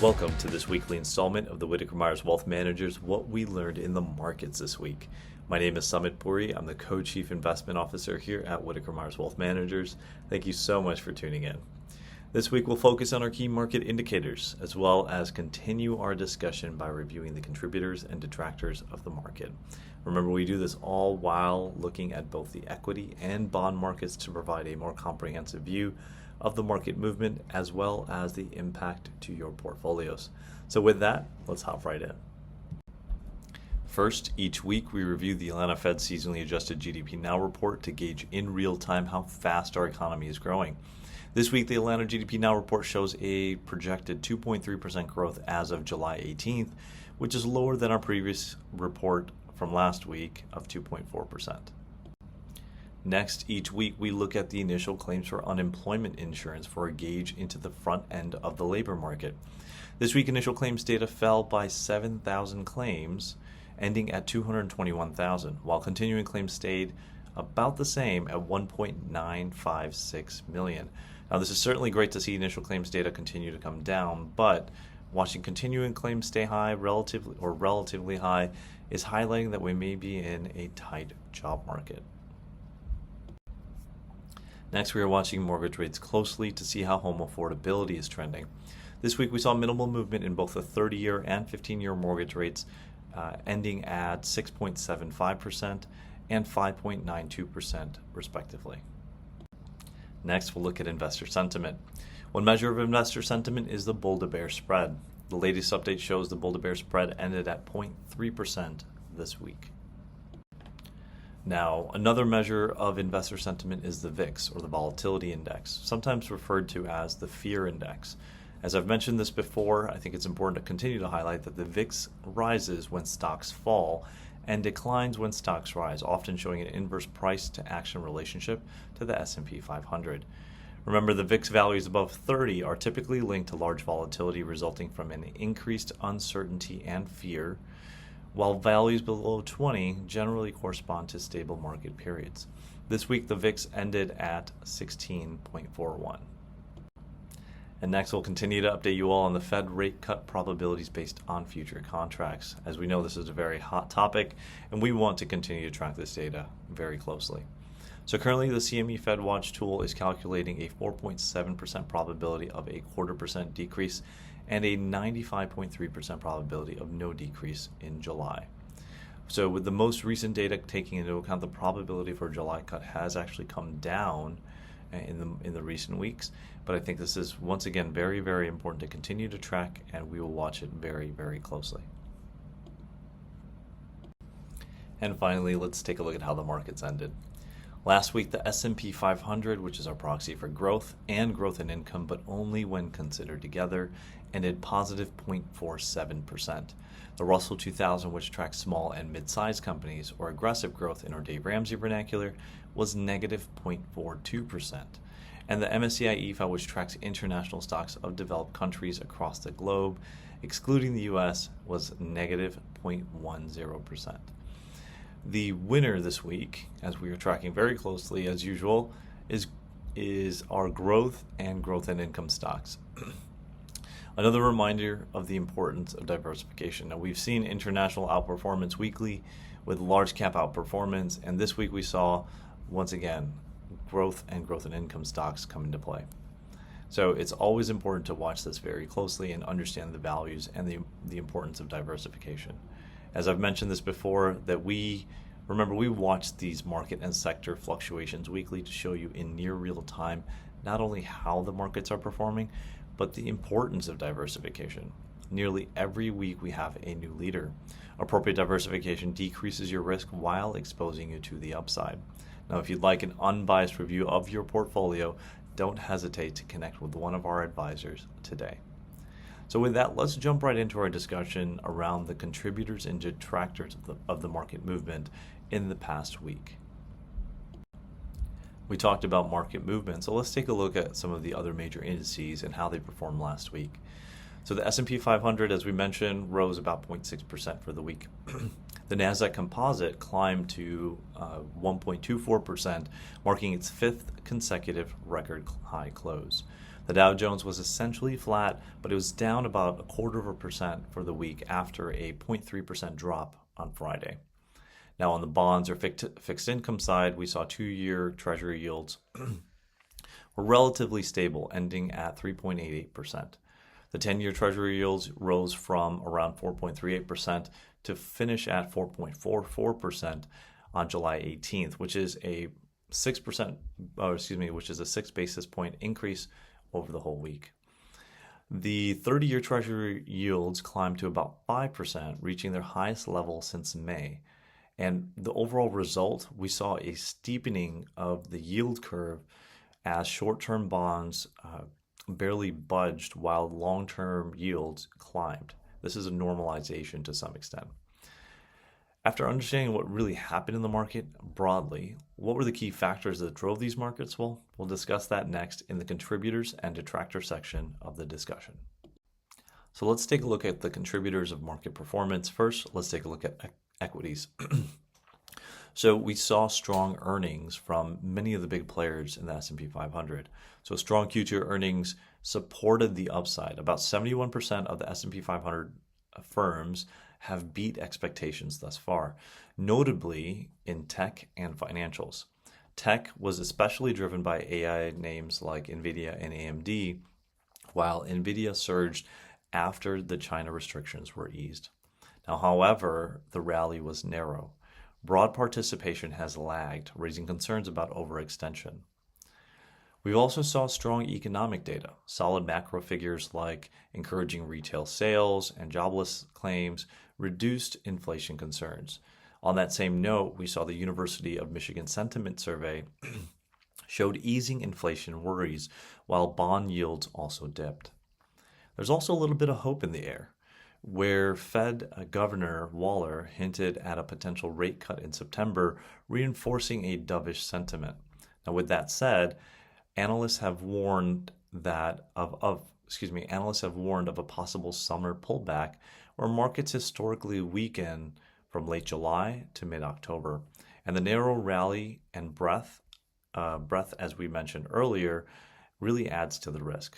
Welcome to this weekly installment of the Whitaker-Myers Wealth Managers, What We Learned in the Markets This Week. My name is Summit Puri. I'm the Co-Chief Investment Officer here at Whitaker-Myers Wealth Managers. Thank you so much for tuning in. This week we'll focus on our key market indicators, as well as continue our discussion by reviewing the contributors and detractors of the market. Remember, we do this all while looking at both the equity and bond markets to provide a more comprehensive view of the market movement, as well as the impact to your portfolios. So with that, let's hop right in. First, each week we review the Atlanta Fed seasonally adjusted GDP Now report to gauge in real time how fast our economy is growing. This week, the Atlanta GDP Now report shows a projected 2.3% growth as of July 18th, which is lower than our previous report from last week of 2.4%. Next, each week we look at the initial claims for unemployment insurance for a gauge into the front end of the labor market. This week, initial claims data fell by 7,000 claims, ending at 221,000, while continuing claims stayed about the same at 1.956 million. Now, this is certainly great to see initial claims data continue to come down, but watching continuing claims stay high, relatively high, is highlighting that we may be in a tight job market. Next, we are watching mortgage rates closely to see how home affordability is trending. This week, we saw minimal movement in both the 30-year and 15-year mortgage rates, ending at 6.75% and 5.92% respectively. Next, we'll look at investor sentiment. One measure of investor sentiment is the bull-to-bear spread. The latest update shows the bull-to-bear spread ended at 0.3% this week. Now, another measure of investor sentiment is the VIX, or the Volatility Index, sometimes referred to as the Fear Index. As I've mentioned this before, I think it's important to continue to highlight that the VIX rises when stocks fall and declines when stocks rise, often showing an inverse price-to-action relationship to the S&P 500. Remember, the VIX values above 30 are typically linked to large volatility resulting from an increased uncertainty and fear, while values below 20 generally correspond to stable market periods. This week, the VIX ended at 16.41. And next, we'll continue to update you all on the Fed rate cut probabilities based on future contracts. As we know, this is a very hot topic, and we want to continue to track this data very closely. So currently, the CME Fed Watch tool is calculating a 4.7% probability of a 0.25% decrease and a 95.3% probability of no decrease in July. So with the most recent data taking into account, the probability for a July cut has actually come down in the recent weeks, but I think this is once again very, very important to continue to track, and we will watch it very, very closely. And finally, let's take a look at how the markets ended. Last week, the S&P 500, which is our proxy for growth and growth in income, but only when considered together, ended positive 0.47%. The Russell 2000, which tracks small and mid-sized companies, or aggressive growth in our Dave Ramsey vernacular, was negative 0.42%. And the MSCI EAFE, which tracks international stocks of developed countries across the globe, excluding the U.S., was negative 0.10%. The winner this week, as we are tracking very closely as usual, is our growth and growth in income stocks. Another reminder of the importance of diversification. Now, we've seen international outperformance weekly with large cap outperformance, and this week we saw, once again, growth and growth in income stocks come into play. So it's always important to watch this very closely and understand the values and the importance of diversification. As I've mentioned this before, that we watch these market and sector fluctuations weekly to show you in near real time not only how the markets are performing, but the importance of diversification. Nearly every week we have a new leader. Appropriate diversification decreases your risk while exposing you to the upside. Now, if you'd like an unbiased review of your portfolio, don't hesitate to connect with one of our advisors today. So with that, let's jump right into our discussion around the contributors and detractors of the market movement in the past week. We talked about market movement, so let's take a look at some of the other major indices and how they performed last week. So the S&P 500, as we mentioned, rose about 0.6% for the week. The NASDAQ Composite climbed to 1.24%, marking its fifth consecutive record high close. The Dow Jones was essentially flat, but it was down about 0.25% for the week after a 0.3% drop on Friday. Now on the bonds or fixed income side, we saw 2-year Treasury yields were relatively stable, ending at 3.88%. The 10-year Treasury yields rose from around 4.38% to finish at 4.44% on July 18th, which is a 6 basis point increase over the whole week. The 30-year Treasury yields climbed to about 5%, reaching their highest level since May. And the overall result, we saw a steepening of the yield curve as short-term bonds barely budged while long-term yields climbed. This is a normalization to some extent. After understanding what really happened in the market broadly, what were the key factors that drove these markets? Well, we'll discuss that next in the contributors and detractor section of the discussion. So let's take a look at the contributors of market performance. First, let's take a look at equities. So we saw strong earnings from many of the big players in the S&P 500. So strong Q2 earnings supported the upside. About 71% of the S&P 500 firms have beat expectations thus far, notably in tech and financials. Tech was especially driven by AI names like NVIDIA and AMD, while NVIDIA surged after the China restrictions were eased. Now, however, the rally was narrow. Broad participation has lagged, raising concerns about overextension. We also saw strong economic data. Solid macro figures like encouraging retail sales and jobless claims reduced inflation concerns. On that same note, we saw the University of Michigan Sentiment Survey showed easing inflation worries, while bond yields also dipped. There's also a little bit of hope in the air, where Fed Governor Waller hinted at a potential rate cut in September, reinforcing a dovish sentiment. Now, with that said, analysts have warned of a possible summer pullback, where markets historically weaken from late July to mid-October, and the narrow rally and breadth, as we mentioned earlier, really adds to the risk.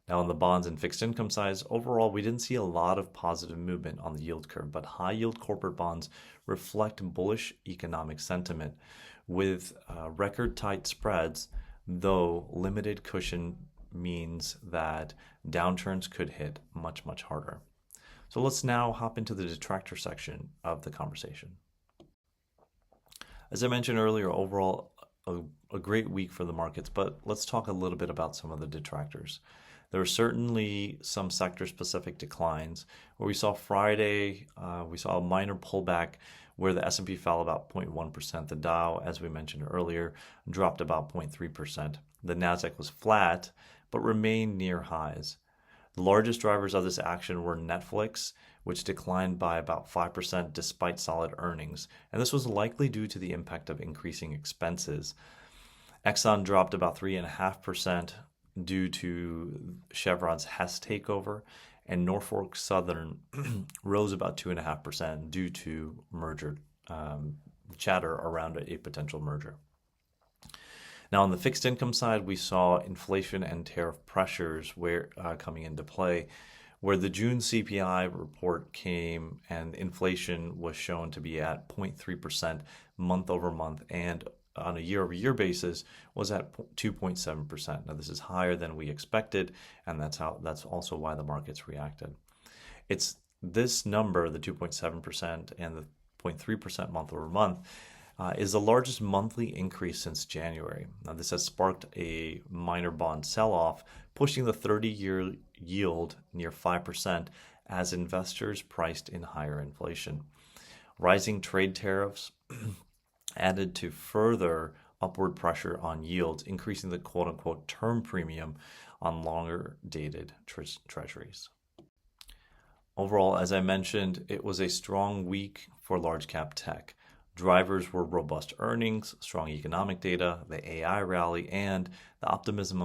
Now, on the bonds and fixed income sides, overall, we didn't see a lot of positive movement on the yield curve, but high-yield corporate bonds reflect bullish economic sentiment with record-tight spreads, though limited cushion means that downturns could hit much, much harder. So let's now hop into the detractor section of the conversation. As I mentioned earlier, overall, a great week for the markets, but let's talk a little bit about some of the detractors. There were certainly some sector-specific declines. Where we saw Friday, we saw a minor pullback where the S&P fell about 0.1%. The Dow, as we mentioned earlier, dropped about 0.3%. The Nasdaq was flat, but remained near highs. The largest drivers of this action were Netflix, which declined by about 5% despite solid earnings. And this was likely due to the impact of increasing expenses. Exxon dropped about 3.5%. Due to Chevron's Hess takeover, and Norfolk Southern rose about 2.5% due to merger chatter around a potential merger. Now, on the fixed income side, we saw inflation and tariff pressures coming into play, where the June CPI report came and inflation was shown to be at 0.3% month over month, and on a year-over-year basis was at 2.7%. Now, this is higher than we expected, and that's also why the markets reacted. It's this number, the 2.7% and the 0.3% month over month, is the largest monthly increase since January. Now, this has sparked a minor bond sell-off, pushing the 30-year yield near 5% as investors priced in higher inflation. Rising trade tariffs added to further upward pressure on yields, increasing the quote-unquote term premium on longer-dated treasuries. Overall, as I mentioned, it was a strong week for large-cap tech. Drivers were robust earnings, strong economic data, the AI rally, and the optimism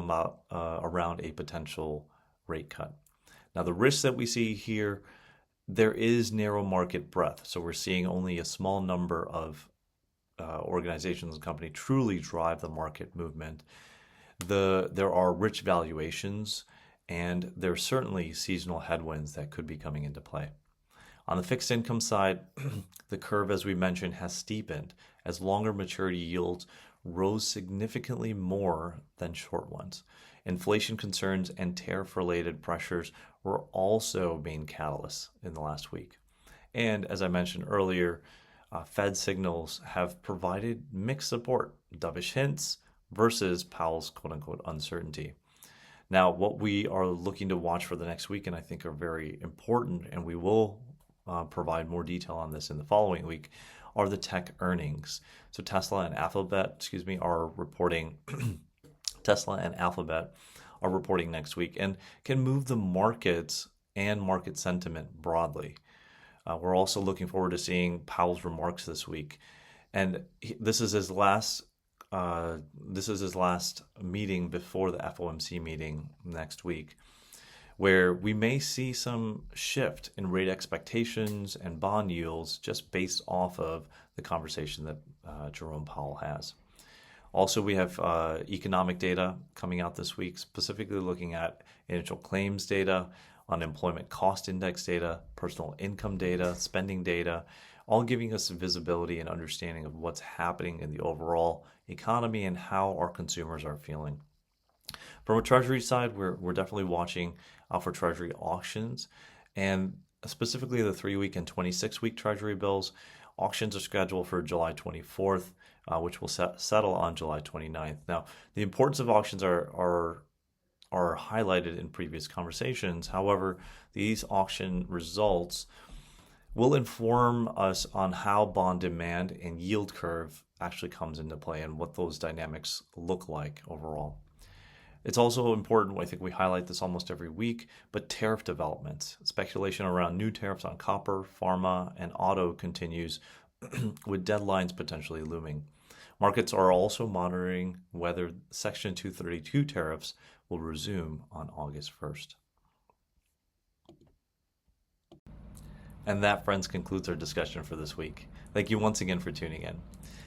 around a potential rate cut. Now, the risks that we see here, there is narrow market breadth. So we're seeing only a small number of organizations and companies truly drive the market movement. There are rich valuations, and there are certainly seasonal headwinds that could be coming into play. On the fixed income side, the curve, as we mentioned, has steepened as longer maturity yields rose significantly more than short ones. Inflation concerns and tariff-related pressures were also main catalysts in the last week. And as I mentioned earlier, Fed signals have provided mixed support, dovish hints versus Powell's quote-unquote uncertainty. Now, what we are looking to watch for the next week, and I think are very important, and we will provide more detail on this in the following week, are the tech earnings. So Tesla and Alphabet are reporting Tesla and Alphabet are reporting next week and can move the markets and market sentiment broadly. We're also looking forward to seeing Powell's remarks this week, and this is his last meeting before the FOMC meeting next week, where we may see some shift in rate expectations and bond yields just based off of the conversation that Jerome Powell has. Also, we have economic data coming out this week, specifically looking at initial claims data, unemployment cost index data, personal income data, spending data, all giving us visibility and understanding of what's happening in the overall economy and how our consumers are feeling. From a Treasury side, we're definitely watching out for Treasury auctions, and specifically the 3-week and 26-week Treasury bills. Auctions are scheduled for July 24th, which will settle on July 29th. Now, the importance of auctions are highlighted in previous conversations. However, these auction results will inform us on how bond demand and yield curve actually comes into play and what those dynamics look like overall. It's also important, I think we highlight this almost every week, but tariff developments. Speculation around new tariffs on copper, pharma, and auto continues with deadlines potentially looming. Markets are also monitoring whether Section 232 tariffs will resume on August 1st. And that, friends, concludes our discussion for this week. Thank you once again for tuning in.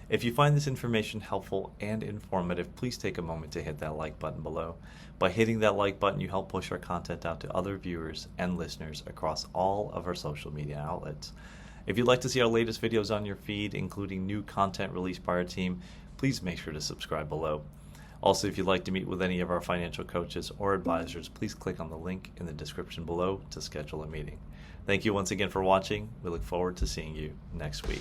If you find this information helpful and informative, please take a moment to hit that like button below. By hitting that like button, you help push our content out to other viewers and listeners across all of our social media outlets. If you'd like to see our latest videos on your feed, including new content released by our team, please make sure to subscribe below. Also, if you'd like to meet with any of our financial coaches or advisors, please click on the link in the description below to schedule a meeting. Thank you once again for watching. We look forward to seeing you next week.